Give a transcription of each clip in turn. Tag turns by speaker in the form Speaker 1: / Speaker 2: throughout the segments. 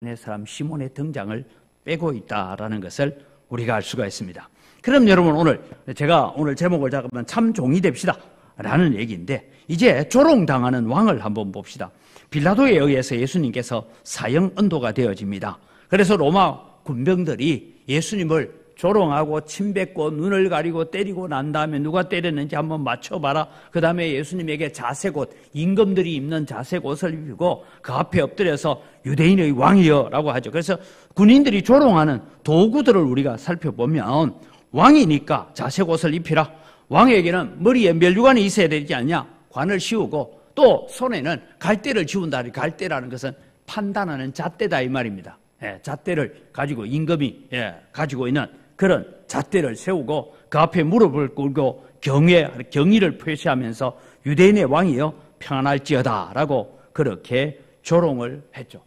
Speaker 1: 네 사람 시몬의 등장을 빼고 있다라는 것을 우리가 알 수가 있습니다. 그럼 여러분 오늘 제가 오늘 제목을 잡으면 참 종이 됩시다 라는 얘기인데 이제 조롱당하는 왕을 한번 봅시다. 빌라도에 의해서 예수님께서 사형 언도가 되어집니다. 그래서 로마 군병들이 예수님을 조롱하고 침뱉고 눈을 가리고 때리고 난 다음에 누가 때렸는지 한번 맞춰봐라. 그 다음에 예수님에게 자색옷, 임금들이 입는 자색옷을 입히고 그 앞에 엎드려서 유대인의 왕이여 라고 하죠. 그래서 군인들이 조롱하는 도구들을 우리가 살펴보면 왕이니까 자색옷을 입히라. 왕에게는 머리에 멸류관이 있어야 되지 않냐. 관을 씌우고 또 손에는 갈대를 쥐운다. 갈대라는 것은 판단하는 잣대다 이 말입니다. 잣대를 가지고 임금이 가지고 있는 그런 잣대를 세우고 그 앞에 무릎을 꿇고 경의를 표시하면서 유대인의 왕이여 평안할지어다 라고 그렇게 조롱을 했죠.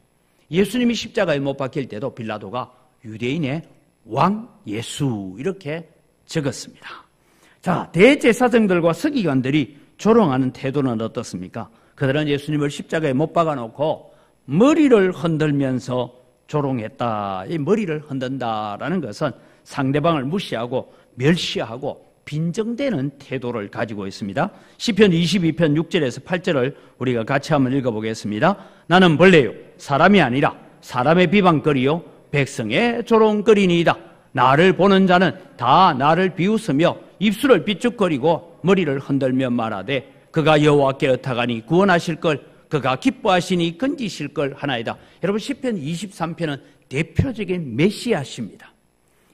Speaker 1: 예수님이 십자가에 못 박힐 때도 빌라도가 유대인의 왕 예수 이렇게 적었습니다. 자, 대제사장들과 서기관들이 조롱하는 태도는 어떻습니까? 그들은 예수님을 십자가에 못 박아놓고 머리를 흔들면서 조롱했다. 이 머리를 흔든다라는 것은 상대방을 무시하고 멸시하고 빈정대는 태도를 가지고 있습니다. 시편 22편 6절에서 8절을 우리가 같이 한번 읽어보겠습니다. 나는 벌레요 사람이 아니라 사람의 비방거리요 백성의 조롱거리니이다. 나를 보는 자는 다 나를 비웃으며 입술을 삐죽거리고 머리를 흔들며 말하되 그가 여호와께 의탁하니 구원하실 걸 그가 기뻐하시니 건지실 걸 하나이다. 여러분 시편 23편은 대표적인 메시아시입니다.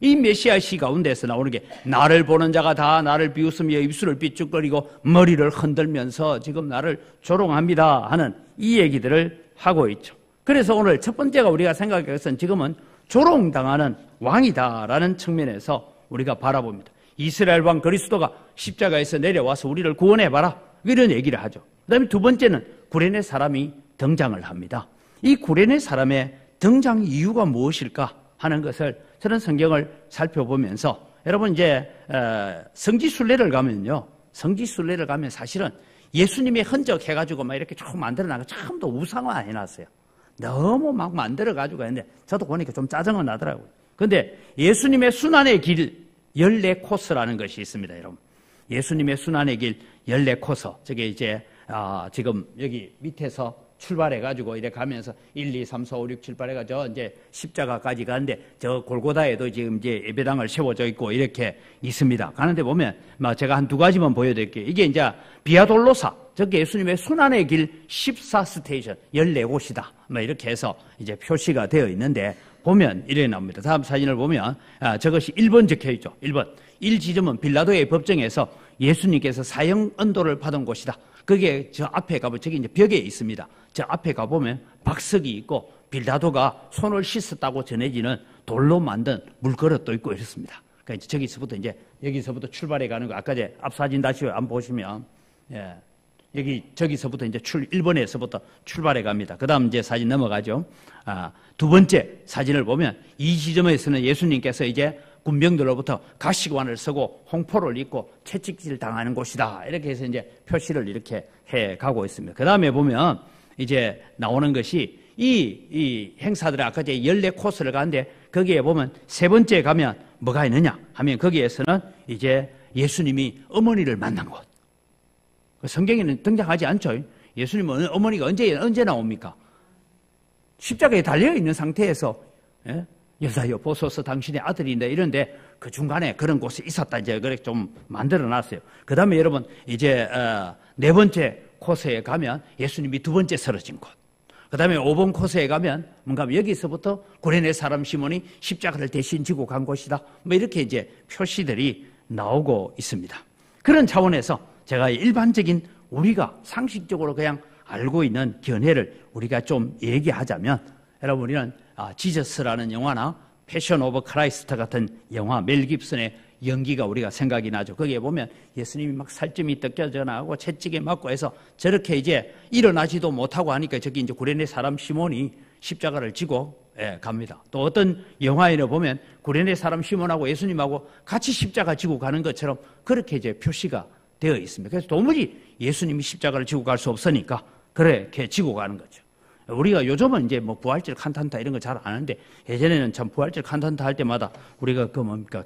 Speaker 1: 이 메시아시 가운데서 나오는 게 나를 보는 자가 다 나를 비웃으며 입술을 삐죽거리고 머리를 흔들면서 지금 나를 조롱합니다 하는 이 얘기들을 하고 있죠. 그래서 오늘 첫 번째가 우리가 생각할 것은 지금은 조롱당하는 왕이다라는 측면에서 우리가 바라봅니다. 이스라엘 왕 그리스도가 십자가에서 내려와서 우리를 구원해봐라 이런 얘기를 하죠. 그 다음에 두 번째는 구레네 사람이 등장을 합니다. 이 구레네 사람의 등장 이유가 무엇일까 하는 것을 저는 성경을 살펴보면서 여러분 이제 성지순례를 가면요. 성지순례를 가면 사실은 예수님의 흔적 해가지고 막 이렇게 쭉 만들어나가 처음부터 우상화 해놨어요. 너무 막 만들어가지고 했는데 저도 보니까 좀 짜증은 나더라고요. 그런데 예수님의 순환의 길 14코스라는 것이 있습니다, 여러분. 예수님의 순환의 길 14코스. 저게 이제 지금 여기 밑에서 출발해가지고 이렇게 가면서 1, 2, 3, 4, 5, 6, 7, 8 해가지고 이제 십자가까지 가는데 저 골고다에도 지금 이제 예배당을 세워져 있고 이렇게 있습니다. 가는데 보면 제가 한 두 가지만 보여드릴게요. 이게 이제 비아돌로사, 저게 예수님의 순환의 길 14스테이션, 14곳이다. 이렇게 해서 이제 표시가 되어 있는데 보면 이래 나옵니다. 다음 사진을 보면 저것이 1번 적혀 있죠. 1번. 1지점은 빌라도의 법정에서 예수님께서 사형 언도를 받은 곳이다. 그게 저 앞에 가보면 저기 이제 벽에 있습니다. 저 앞에 가보면 박석이 있고 빌라도가 손을 씻었다고 전해지는 돌로 만든 물그릇도 있고 이렇습니다. 그러니까 저기서부터 이제 여기서부터 출발해 가는 거 아까 제 앞 사진 다시 한번 보시면 저기서부터 이제 1번에서부터 출발해 갑니다. 그 다음 이제 사진 넘어가죠. 두 번째 사진을 보면 이 지점에서는 예수님께서 이제 군병들로부터 가시관을 쓰고 홍포를 입고 채찍질 당하는 곳이다. 이렇게 해서 이제 표시를 이렇게 해 가고 있습니다. 그 다음에 보면 이제 나오는 것이 이 행사들의 아까 이제 14코스를 가는데 거기에 보면 세 번째 가면 뭐가 있느냐 하면 거기에서는 이제 예수님이 어머니를 만난 곳. 성경에는 등장하지 않죠. 예수님은 어머니가 언제 나옵니까? 십자가에 달려있는 상태에서 여사여 보소서 당신의 아들인데 이런데 그 중간에 그런 곳이 있었다 이제 그렇게 좀 만들어놨어요. 그 다음에 여러분 이제 네 번째 코스에 가면 예수님이 두 번째 쓰러진 곳. 그 다음에 5번 코스에 가면 뭔가 여기서부터 구레네 사람 시몬이 십자가를 대신 지고 간 곳이다. 이렇게 이제 표시들이 나오고 있습니다. 그런 차원에서 제가 일반적인 우리가 상식적으로 그냥 알고 있는 견해를 우리가 좀 얘기하자면 여러분 우리는 지저스라는 영화나 패션 오브 크라이스트 같은 영화 멜 깁슨의 연기가 우리가 생각이 나죠. 거기에 보면 예수님이 막 살점이 뜯겨져 나가고 채찍에 맞고 해서 저렇게 이제 일어나지도 못하고 하니까 저기 이제 구레네 사람 시몬이 십자가를 지고 갑니다. 또 어떤 영화에는 보면 구레네 사람 시몬하고 예수님하고 같이 십자가 지고 가는 것처럼 그렇게 이제 표시가 되어 있습니다. 그래서 도무지 예수님이 십자가를 지고 갈 수 없으니까 그렇게 지고 가는 거죠. 우리가 요즘은 이제 뭐 부활절 칸탄타 이런 거 잘 안 하는데 예전에는 참 부활절 칸탄타 할 때마다 우리가 그 뭡니까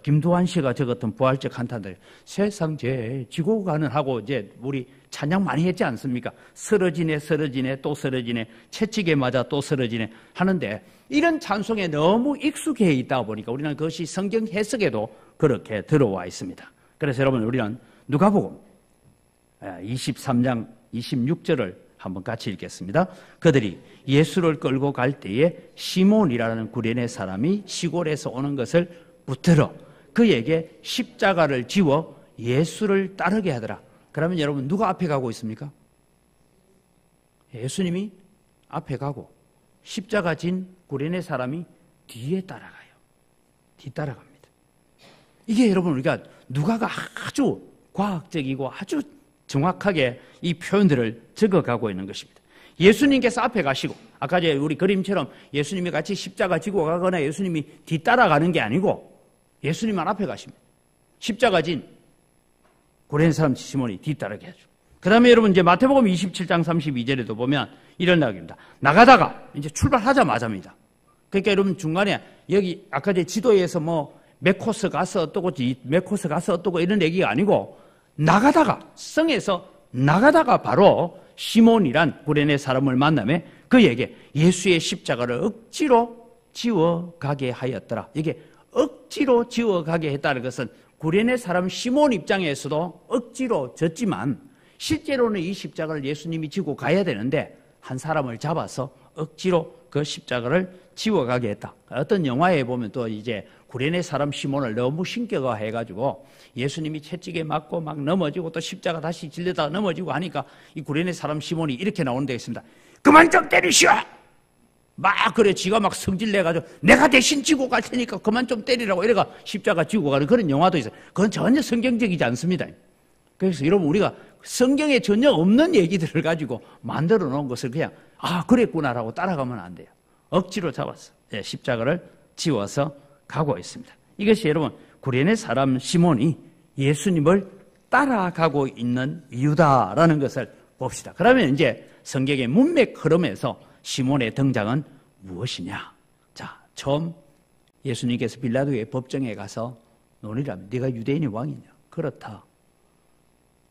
Speaker 1: 김두한 씨가 적었던 부활절 칸탄타 세상 죄 지고 가는 하고 이제 우리 찬양 많이 했지 않습니까? 쓰러지네 쓰러지네 또 쓰러지네 채찍에 맞아 또 쓰러지네 하는데 이런 찬송에 너무 익숙해 있다 보니까 우리는 그것이 성경 해석에도 그렇게 들어와 있습니다. 그래서 여러분 우리는 누가복음 23장 26절을 한번 같이 읽겠습니다. 그들이 예수를 끌고 갈 때에 시몬이라는 구레네 사람이 시골에서 오는 것을 붙들어 그에게 십자가를 지워 예수를 따르게 하더라. 그러면 여러분 누가 앞에 가고 있습니까? 예수님이 앞에 가고 십자가 진 구레네 사람이 뒤에 따라가요. 뒤따라갑니다. 이게 여러분 우리가 누가가 아주 과학적이고 아주 정확하게 이 표현들을 적어가고 있는 것입니다. 예수님께서 앞에 가시고 아까 우리 그림처럼 예수님이 같이 십자가 지고 가거나 예수님이 뒤따라가는 게 아니고 예수님만 앞에 가십니다. 십자가 진 구레네 사람 시몬이 뒤따르게 하죠. 그 다음에 여러분 이제 마태복음 27장 32절에도 보면 이런 이야기입니다. 나가다가 이제 출발하자마자입니다. 그러니까 여러분 중간에 여기 아까 지도에서 뭐 몇 코스 가서 어떠고 몇 코스 가서 어떠고 이런 얘기가 아니고 나가다가 성에서 나가다가 바로 시몬이란 구레네 사람을 만나며 그에게 예수의 십자가를 억지로 지워가게 하였더라. 이게 억지로 지워가게 했다는 것은 구레네 사람 시몬 입장에서도 억지로 졌지만 실제로는 이 십자가를 예수님이 지고 가야 되는데 한 사람을 잡아서 억지로 그 십자가를 지워가게 했다. 어떤 영화에 보면 또 이제 구레네 사람 시몬을 너무 신격화 해가지고 예수님이 채찍에 맞고 막 넘어지고 또 십자가 다시 질려다가 넘어지고 하니까 이 구레네 사람 시몬이 이렇게 나오는 데 있습니다. 그만 좀 때리시오! 막 그래 지가 막 성질내가지고 내가 대신 지고 갈 테니까 그만 좀 때리라고 이래가 십자가 지고 가는 그런 영화도 있어요. 그건 전혀 성경적이지 않습니다. 그래서 여러분 우리가 성경에 전혀 없는 얘기들을 가지고 만들어 놓은 것을 그냥 그랬구나라고 따라가면 안 돼요. 억지로 잡았어. 십자가를 지워서 가고 있습니다. 이것이 여러분 구레네 사람 시몬이 예수님을 따라가고 있는 이유다라는 것을 봅시다. 그러면 이제 성경의 문맥 흐름에서 시몬의 등장은 무엇이냐? 자, 처음 예수님께서 빌라도의 법정에 가서 논의를 합니다. 네가 유대인의 왕이냐? 그렇다.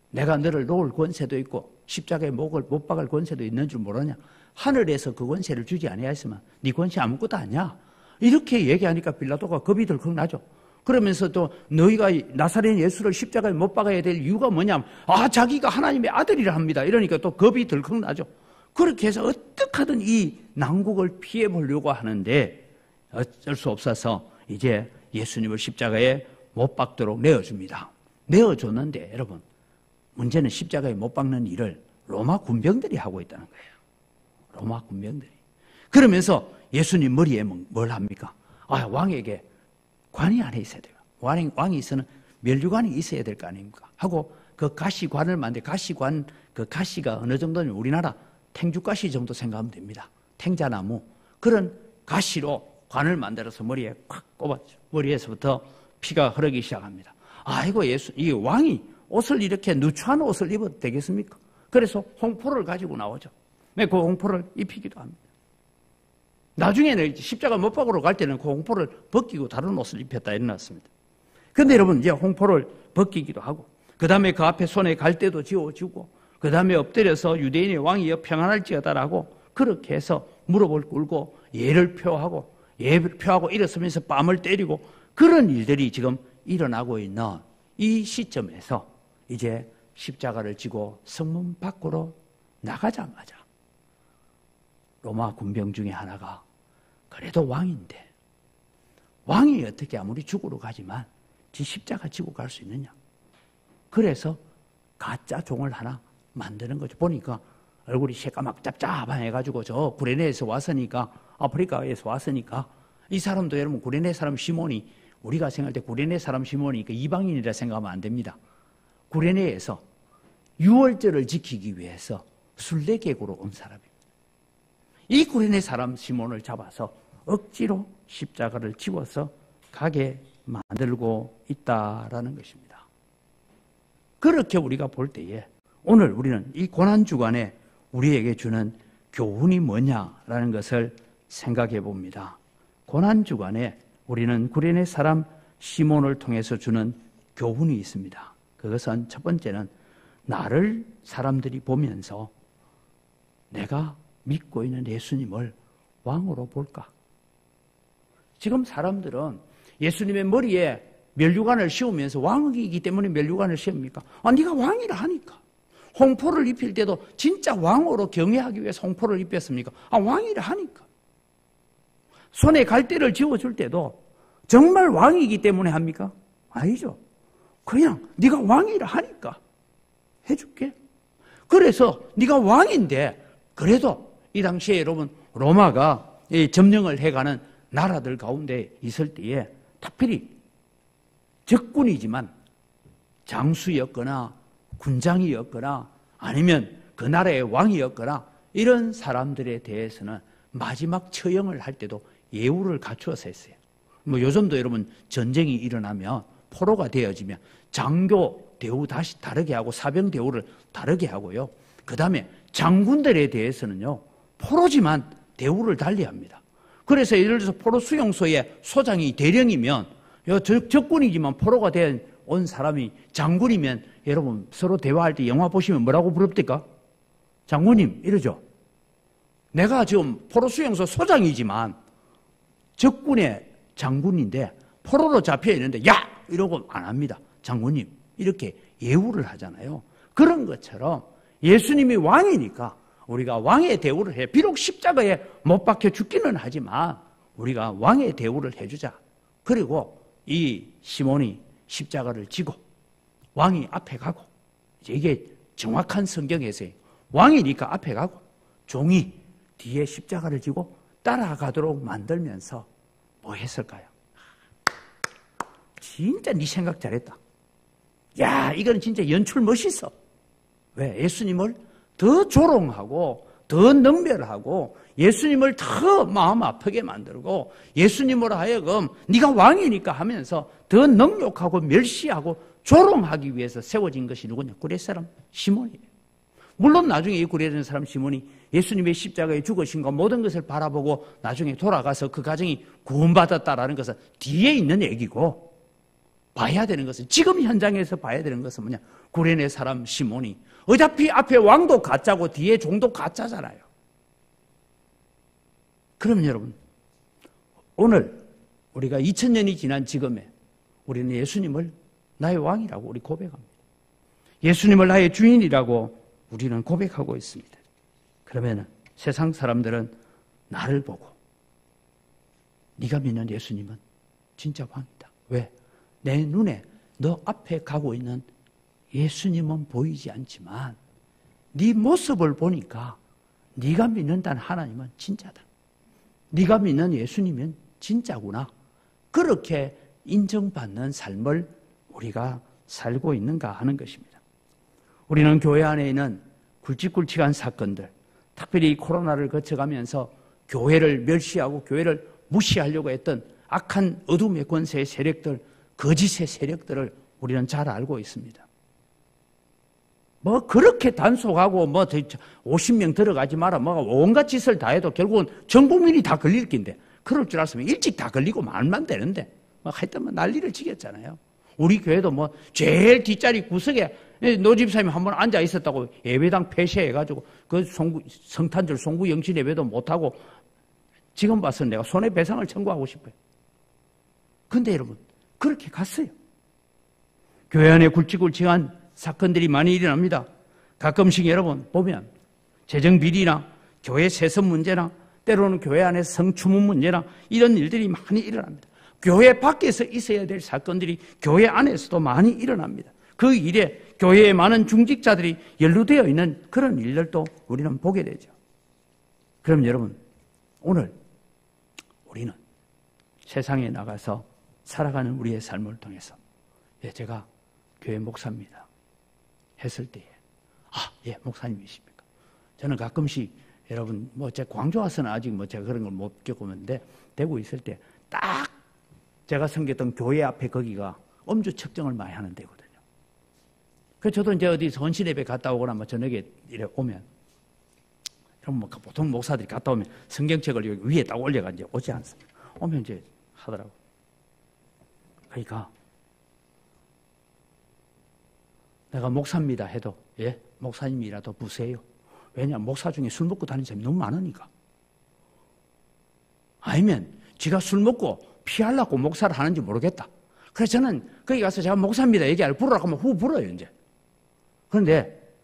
Speaker 1: 내가 너를 놓을 권세도 있고 십자가에 목을 못 박을 권세도 있는 줄 모르냐? 하늘에서 그 권세를 주지 아니하였으면 네 권세 아무것도 아니야. 이렇게 얘기하니까 빌라도가 겁이 덜컥 나죠. 그러면서 또 너희가 나사렛 예수를 십자가에 못 박아야 될 이유가 뭐냐면 자기가 하나님의 아들이라 합니다. 이러니까 또 겁이 덜컥 나죠. 그렇게 해서 어떻게 하든 이 난국을 피해 보려고 하는데 어쩔 수 없어서 이제 예수님을 십자가에 못 박도록 내어줍니다. 내어줬는데 여러분 문제는 십자가에 못 박는 일을 로마 군병들이 하고 있다는 거예요. 로마 군병들이. 그러면서 예수님 머리에 뭘 합니까? 왕에게 관이 안에 있어야 돼요. 왕이 있어는 면류관이 있어야 될 거 아닙니까? 하고 그 가시관을 만들 가시관 그 가시가 어느 정도냐면 우리나라 탱주가시 정도 생각하면 됩니다. 탱자나무 그런 가시로 관을 만들어서 머리에 콱 꼽았죠. 머리에서부터 피가 흐르기 시작합니다. 이 왕이 옷을 이렇게 누추한 옷을 입어도 되겠습니까? 그래서 홍포를 가지고 나오죠. 그 홍포를 입히기도 합니다. 나중에는 십자가 못 박으러 갈 때는 그 홍포를 벗기고 다른 옷을 입혔다 일어났습니다. 그런데 여러분 이제 홍포를 벗기기도 하고 그 다음에 그 앞에 손에 갈대도 지어주고 그 다음에 엎드려서 유대인의 왕이여 평안할지어다라고 그렇게 해서 무릎을 꿇고 예를 표하고 일어서면서 뺨을 때리고 그런 일들이 지금 일어나고 있는 이 시점에서 이제 십자가를 지고 성문 밖으로 나가자마자 로마 군병 중에 하나가 그래도 왕인데 왕이 어떻게 아무리 죽으러 가지만 지 십자가 지고 갈 수 있느냐. 그래서 가짜 종을 하나 만드는 거죠. 보니까 얼굴이 새까맣 짭짭해가지고 저 구레네에서 왔으니까 아프리카에서 왔으니까 이 사람도 여러분 구레네 사람 시몬이 우리가 생각할 때 구레네 사람 시몬이 이방인이라 생각하면 안 됩니다. 구레네에서 유월절을 지키기 위해서 순례객으로 온 사람입니다. 이 구레네 사람 시몬을 잡아서 억지로 십자가를 지워서 가게 만들고 있다라는 것입니다. 그렇게 우리가 볼 때에 오늘 우리는 이 고난주간에 우리에게 주는 교훈이 뭐냐라는 것을 생각해 봅니다. 고난주간에 우리는 구레네 사람 시몬을 통해서 주는 교훈이 있습니다. 그것은 첫 번째는 나를 사람들이 보면서 내가 믿고 있는 예수님을 왕으로 볼까? 지금 사람들은 예수님의 머리에 면류관을 씌우면서 왕이기 때문에 면류관을 씌웁니까? 네가 왕이라 하니까. 홍포를 입힐 때도 진짜 왕으로 경외하기 위해서 홍포를 입혔습니까? 왕이라 하니까. 손에 갈대를 쥐어줄 때도 정말 왕이기 때문에 합니까? 아니죠. 그냥 네가 왕이라 하니까 해줄게. 그래서 네가 왕인데 그래도 이 당시에 여러분 로마가 점령을 해가는 나라들 가운데 있을 때에 특별히 적군이지만 장수였거나 군장이었거나 아니면 그 나라의 왕이었거나 이런 사람들에 대해서는 마지막 처형을 할 때도 예우를 갖추어서 했어요. 요즘도 여러분 전쟁이 일어나면 포로가 되어지면 장교 대우 다시 다르게 하고 사병 대우를 다르게 하고요. 그 다음에 장군들에 대해서는요 포로지만 대우를 달리합니다. 그래서 예를 들어서 포로 수용소에 소장이 대령이면 적군이지만 포로가 된 온 사람이 장군이면 여러분 서로 대화할 때 영화 보시면 뭐라고 부릅니까? 장군님 이러죠. 내가 지금 포로 수용소 소장이지만 적군의 장군인데 포로로 잡혀 있는데 야! 이러고 안 합니다. 장군님 이렇게 예우를 하잖아요. 그런 것처럼 예수님이 왕이니까 우리가 왕의 대우를 해. 비록 십자가에 못 박혀 죽기는 하지만 우리가 왕의 대우를 해주자. 그리고 이 시몬이 십자가를 지고 왕이 앞에 가고 이게 정확한 성경에서요. 왕이니까 앞에 가고 종이 뒤에 십자가를 지고 따라가도록 만들면서 뭐 했을까요? 진짜 네 생각 잘했다. 야, 이건 진짜 연출 멋있어. 왜? 예수님을 더 조롱하고 더 능멸하고 예수님을 더 마음 아프게 만들고 예수님으로 하여금 네가 왕이니까 하면서 더 능욕하고 멸시하고 조롱하기 위해서 세워진 것이 누구냐? 구레 사람 시몬이에요. 물론 나중에 이 구레는 사람 시몬이 예수님의 십자가에 죽으신 것 모든 것을 바라보고 나중에 돌아가서 그 가정이 구원받았다라는 것은 뒤에 있는 얘기고 봐야 되는 것은 지금 현장에서 봐야 되는 것은 뭐냐? 구레네 사람 시몬이 어차피 앞에 왕도 가짜고 뒤에 종도 가짜잖아요. 그럼 여러분 오늘 우리가 2000년이 지난 지금에 우리는 예수님을 나의 왕이라고 우리 고백합니다. 예수님을 나의 주인이라고 우리는 고백하고 있습니다. 그러면 세상 사람들은 나를 보고 네가 믿는 예수님은 진짜 왕이다. 왜? 내 눈에 너 앞에 가고 있는 예수님은 보이지 않지만 네 모습을 보니까 네가 믿는다는 하나님은 진짜다. 네가 믿는 예수님은 진짜구나. 그렇게 인정받는 삶을 우리가 살고 있는가 하는 것입니다. 우리는 교회 안에 있는 굵직굵직한 사건들, 특별히 코로나를 거쳐가면서 교회를 멸시하고 교회를 무시하려고 했던 악한 어둠의 권세의 세력들, 거짓의 세력들을 우리는 잘 알고 있습니다. 그렇게 단속하고 50명 들어가지 마라 온갖 짓을 다 해도 결국은 전 국민이 다 걸릴 낀데 그럴 줄 알았으면 일찍 다 걸리고 말만 되는데 하여튼 난리를 치겠잖아요. 우리 교회도 제일 뒷자리 구석에 노 집사님이 한번 앉아 있었다고 예배당 폐쇄해가지고 그 성탄절 송구 영신 예배도 못하고 지금 봐서 내가 손해배상을 청구하고 싶어요. 근데 여러분 그렇게 갔어요. 교회 안에 굵직굵직한 사건들이 많이 일어납니다. 가끔씩 여러분 보면 재정비리나 교회 세습 문제나 때로는 교회 안에서 성추문 문제나 이런 일들이 많이 일어납니다. 교회 밖에서 있어야 될 사건들이 교회 안에서도 많이 일어납니다. 그 일에 교회에 많은 중직자들이 연루되어 있는 그런 일들도 우리는 보게 되죠. 그럼 여러분 오늘 우리는 세상에 나가서 살아가는 우리의 삶을 통해서 제가 교회 목사입니다 했을 때에 예, 목사님이십니까? 저는 가끔씩 여러분 제가 광주 와서는 아직 제가 그런 걸 못 겪었는데 대구 있을 때 딱 제가 섬겼던 교회 앞에 거기가 엄주 측정을 많이 하는 데거든요. 그래서 저도 이제 어디 헌신 예배 갔다 오거나 저녁에 이래 오면 뭐 보통 목사들이 갔다 오면 성경책을 여기 위에 딱 올려가 이제 오지 않습니다. 오면 이제 하더라고. 그러니까 내가 목사입니다 해도 예 목사님이라도 부세요. 왜냐 목사 중에 술 먹고 다니는 사람이 너무 많으니까. 아니면 지가 술 먹고 피하려고 목사를 하는지 모르겠다. 그래서 저는 거기 가서 제가 목사입니다 얘기하려 부르라고 하면 후 불어요 이제. 그런데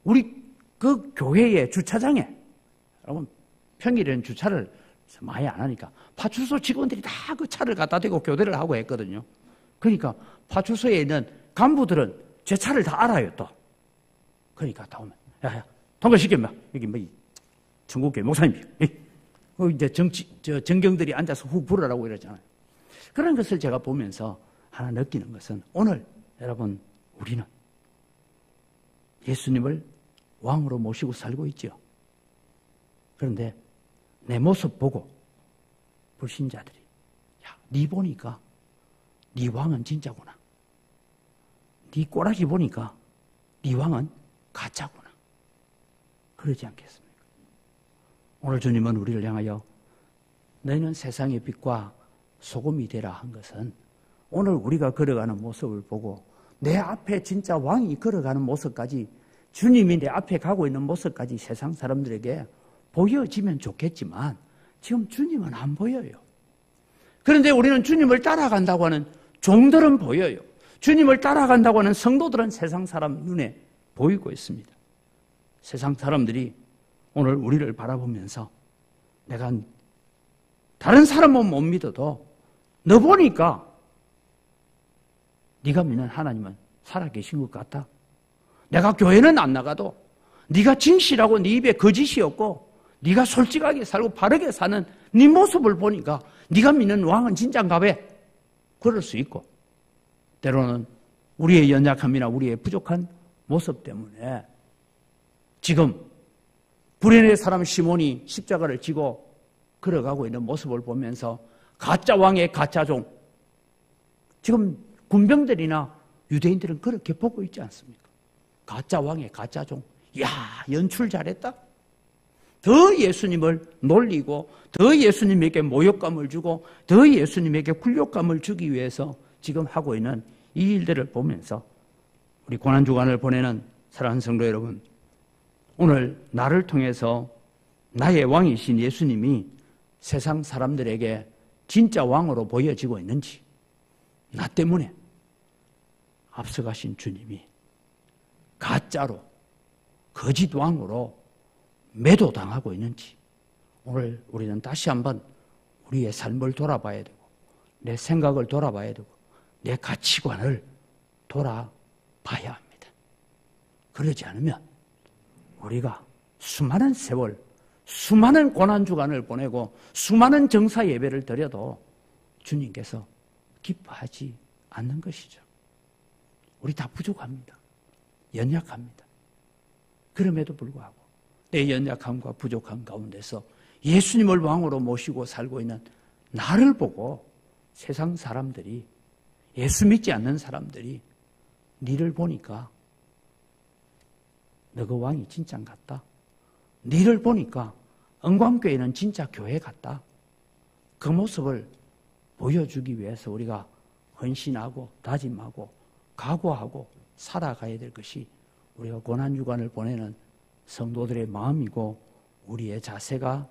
Speaker 1: 우리 그 교회의 주차장에 여러분 평일에는 주차를 많이 안 하니까 파출소 직원들이 다 그 차를 갖다 대고 교대를 하고 했거든요. 그러니까 파출소에 있는 간부들은 제 차를 다 알아요 또. 그러니까 다 오면 야야 통과시켜봐 여기 뭐 천국교회 목사님 이제 정경들이 앉아서 후 불어라고 이러잖아요. 그런 것을 제가 보면서 하나 느끼는 것은 오늘 여러분 우리는 예수님을 왕으로 모시고 살고 있죠. 그런데 내 모습 보고 불신자들이 야, 네 보니까 네 왕은 진짜구나. 네 꼬라지 보니까 네 왕은 가짜구나. 그러지 않겠습니까? 오늘 주님은 우리를 향하여 너희는 세상의 빛과 소금이 되라 한 것은 오늘 우리가 걸어가는 모습을 보고 내 앞에 진짜 왕이 걸어가는 모습까지 주님이 내 앞에 가고 있는 모습까지 세상 사람들에게 보여지면 좋겠지만 지금 주님은 안 보여요. 그런데 우리는 주님을 따라간다고 하는 종들은 보여요. 주님을 따라간다고 하는 성도들은 세상 사람 눈에 보이고 있습니다. 세상 사람들이 오늘 우리를 바라보면서 내가 다른 사람은 못 믿어도 너 보니까 네가 믿는 하나님은 살아계신 것 같다. 내가 교회는 안 나가도 네가 진실하고 네 입에 거짓이 없고 네가 솔직하게 살고 바르게 사는 네 모습을 보니까 네가 믿는 왕은 진짜인가 봐. 그럴 수 있고 때로는 우리의 연약함이나 우리의 부족한 모습 때문에 지금 불의의 사람 시몬이 십자가를 지고 걸어가고 있는 모습을 보면서 가짜 왕의 가짜 종 지금 군병들이나 유대인들은 그렇게 보고 있지 않습니까? 가짜 왕의 가짜 종. 야 연출 잘했다. 더 예수님을 놀리고 더 예수님에게 모욕감을 주고 더 예수님에게 굴욕감을 주기 위해서 지금 하고 있는 이 일들을 보면서 우리 고난주간을 보내는 사랑하는 성도 여러분, 오늘 나를 통해서 나의 왕이신 예수님이 세상 사람들에게 진짜 왕으로 보여지고 있는지, 나 때문에 앞서가신 주님이 가짜로 거짓 왕으로 매도당하고 있는지 오늘 우리는 다시 한번 우리의 삶을 돌아봐야 되고 내 생각을 돌아봐야 되고 내 가치관을 돌아봐야 합니다. 그러지 않으면 우리가 수많은 세월, 수많은 고난주간을 보내고 수많은 정사 예배를 드려도 주님께서 기뻐하지 않는 것이죠. 우리 다 부족합니다. 연약합니다. 그럼에도 불구하고 내 연약함과 부족함 가운데서 예수님을 왕으로 모시고 살고 있는 나를 보고 세상 사람들이, 예수 믿지 않는 사람들이 니를 보니까 너가 왕이 진짜 같다. 니를 보니까 은광교회는 진짜 교회 같다. 그 모습을 보여주기 위해서 우리가 헌신하고 다짐하고 각오하고 살아가야 될 것이 우리가 고난주간을 보내는 성도들의 마음이고 우리의 자세가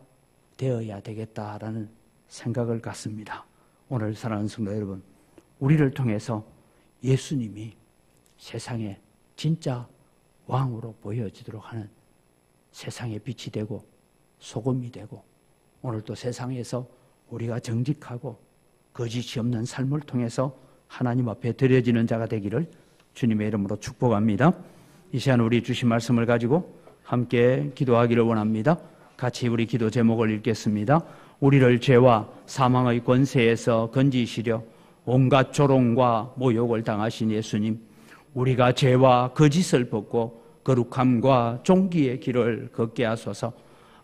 Speaker 1: 되어야 되겠다라는 생각을 갖습니다. 오늘 사랑하는 성도 여러분, 우리를 통해서 예수님이 세상에 진짜 왕으로 보여지도록 하는 세상의 빛이 되고 소금이 되고 오늘 또 세상에서 우리가 정직하고 거짓이 없는 삶을 통해서 하나님 앞에 드려지는 자가 되기를 주님의 이름으로 축복합니다. 이 시간 우리 주신 말씀을 가지고 함께 기도하기를 원합니다. 같이 우리 기도 제목을 읽겠습니다. 우리를 죄와 사망의 권세에서 건지시려 온갖 조롱과 모욕을 당하신 예수님, 우리가 죄와 거짓을 벗고 거룩함과 존귀의 길을 걷게 하소서.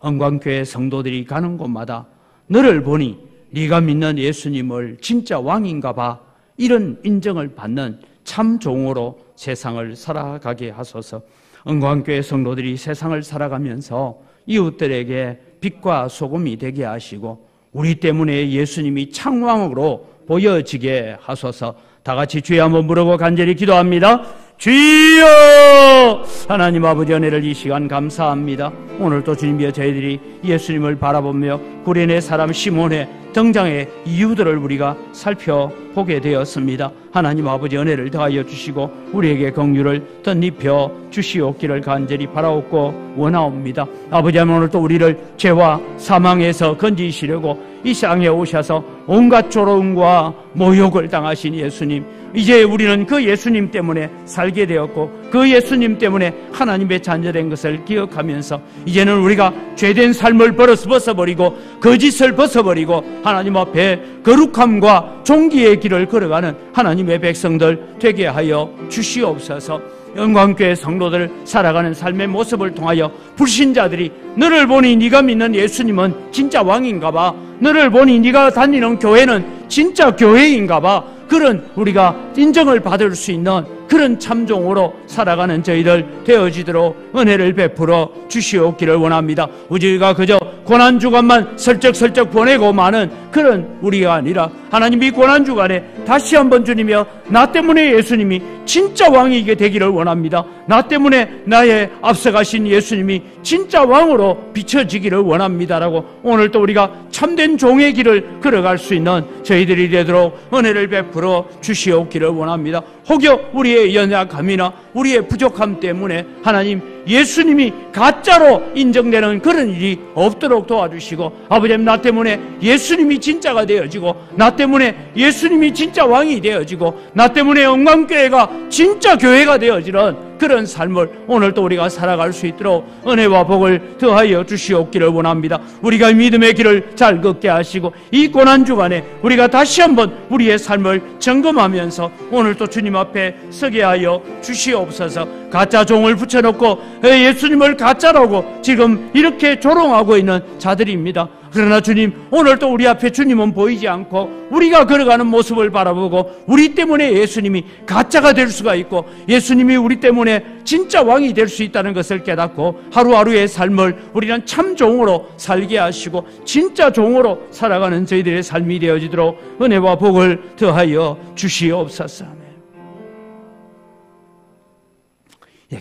Speaker 1: 은광교회 성도들이 가는 곳마다 너를 보니 네가 믿는 예수님을 진짜 왕인가 봐, 이런 인정을 받는 참 종으로 세상을 살아가게 하소서. 은광교회 성도들이 세상을 살아가면서 이웃들에게 빛과 소금이 되게 하시고 우리 때문에 예수님이 창왕으로 보여지게 하소서. 다 같이 주여 한번 부르고 간절히 기도합니다. 주여! 하나님 아버지 은혜를 이 시간 감사합니다. 오늘도 주님이여 저희들이 예수님을 바라보며 구레네 사람 시몬의 등장의 이유들을 우리가 살펴보게 되었습니다. 하나님 아버지 은혜를 더하여 주시고 우리에게 긍휼을 덧입혀 주시옵기를 간절히 바라옵고 원하옵니다. 아버지 하나님 오늘도 우리를 죄와 사망에서 건지시려고 이 세상에 오셔서 온갖 조롱과 모욕을 당하신 예수님, 이제 우리는 그 예수님 때문에 살게 되었고 그 예수님 때문에 하나님의 자녀된 것을 기억하면서 이제는 우리가 죄된 삶을 벗어버리고 거짓을 벗어버리고 하나님 앞에 거룩함과 존귀의 길을 걸어가는 하나님의 백성들 되게 하여 주시옵소서. 영광교회 성도들 살아가는 삶의 모습을 통하여 불신자들이 너를 보니 네가 믿는 예수님은 진짜 왕인가 봐, 너를 보니 네가 다니는 교회는 진짜 교회인가 봐, 그런 우리가 인정을 받을 수 있는 그런 참종으로 살아가는 저희들 되어지도록 은혜를 베풀어 주시옵기를 원합니다. 우리가 그저 고난주간만 슬쩍슬쩍 보내고 마는 그런 우리가 아니라 하나님 이 고난주간에 다시 한번 주님이여 나 때문에 예수님이 진짜 왕이게 되기를 원합니다. 나 때문에 나의 앞서가신 예수님이 진짜 왕으로 비춰지기를 원합니다라고 오늘 또 우리가 참된 종의 길을 걸어갈 수 있는 저희들이 되도록 은혜를 베풀어 주시옵기를 원합니다. 혹여 우리의 연약함이나 우리의 부족함 때문에 하나님 예수님이 가짜로 인정되는 그런 일이 없도록 도와주시고 아버지님 나 때문에 예수님이 진짜가 되어지고 나 때문에 예수님이 진짜 왕이 되어지고 나 때문에 영광교회가 진짜 교회가 되어지는 그런 삶을 오늘도 우리가 살아갈 수 있도록 은혜와 복을 더하여 주시옵기를 원합니다. 우리가 믿음의 길을 잘 걷게 하시고 이 고난주간에 우리가 다시 한번 우리의 삶을 점검하면서 오늘도 주님 앞에 서게 하여 주시옵소서. 가짜 종을 붙여놓고 예수님을 가짜라고 지금 이렇게 조롱하고 있는 자들입니다. 그러나 주님 오늘도 우리 앞에 주님은 보이지 않고 우리가 걸어가는 모습을 바라보고 우리 때문에 예수님이 가짜가 될 수가 있고 예수님이 우리 때문에 진짜 왕이 될 수 있다는 것을 깨닫고 하루하루의 삶을 우리는 참 종으로 살게 하시고 진짜 종으로 살아가는 저희들의 삶이 되어지도록 은혜와 복을 더하여 주시옵소서.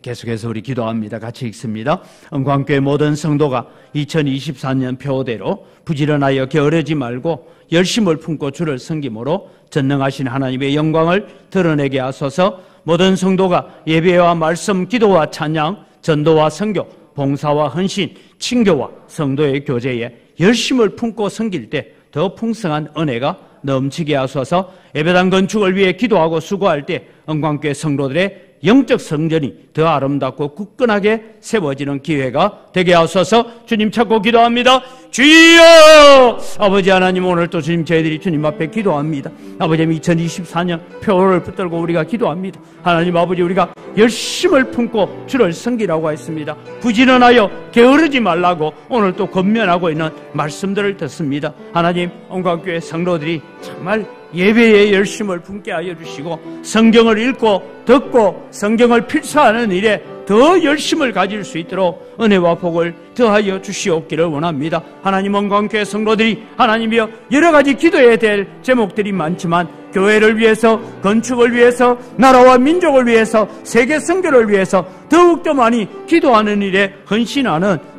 Speaker 1: 계속해서 우리 기도합니다. 같이 읽습니다. 은광교회 모든 성도가 2024년 표대로 부지런하여 게으르지 말고 열심을 품고 주를 섬김으로 전능하신 하나님의 영광을 드러내게 하소서. 모든 성도가 예배와 말씀, 기도와 찬양, 전도와 선교, 봉사와 헌신, 친교와 성도의 교제에 열심을 품고 섬길 때 더 풍성한 은혜가 넘치게 하소서. 예배당 건축을 위해 기도하고 수고할 때 은광교회 성도들의 영적 성전이 더 아름답고 굳건하게 세워지는 기회가 되게 하소서. 주님 찾고 기도합니다. 주여! 아버지 하나님 오늘 또 주님 저희들이 주님 앞에 기도합니다. 아버지 2024년 표를 붙들고 우리가 기도합니다. 하나님 아버지 우리가 열심을 품고 주를 섬기라고 했습니다. 부지런하여 게으르지 말라고 오늘 또 권면하고 있는 말씀들을 듣습니다. 하나님 온광교회 성도들이 정말 예배에 열심을 품게 하여 주시고 성경을 읽고 듣고 성경을 필사하는 일에 더 열심을 가질 수 있도록 은혜와 복을 더하여 주시옵기를 원합니다. 하나님 온광교회 성도들이 하나님이여 여러 가지 기도해야 될 제목들이 많지만 교회를 위해서, 건축을 위해서, 나라와 민족을 위해서, 세계 선교를 위해서 더욱더 많이 기도하는 일에 헌신하는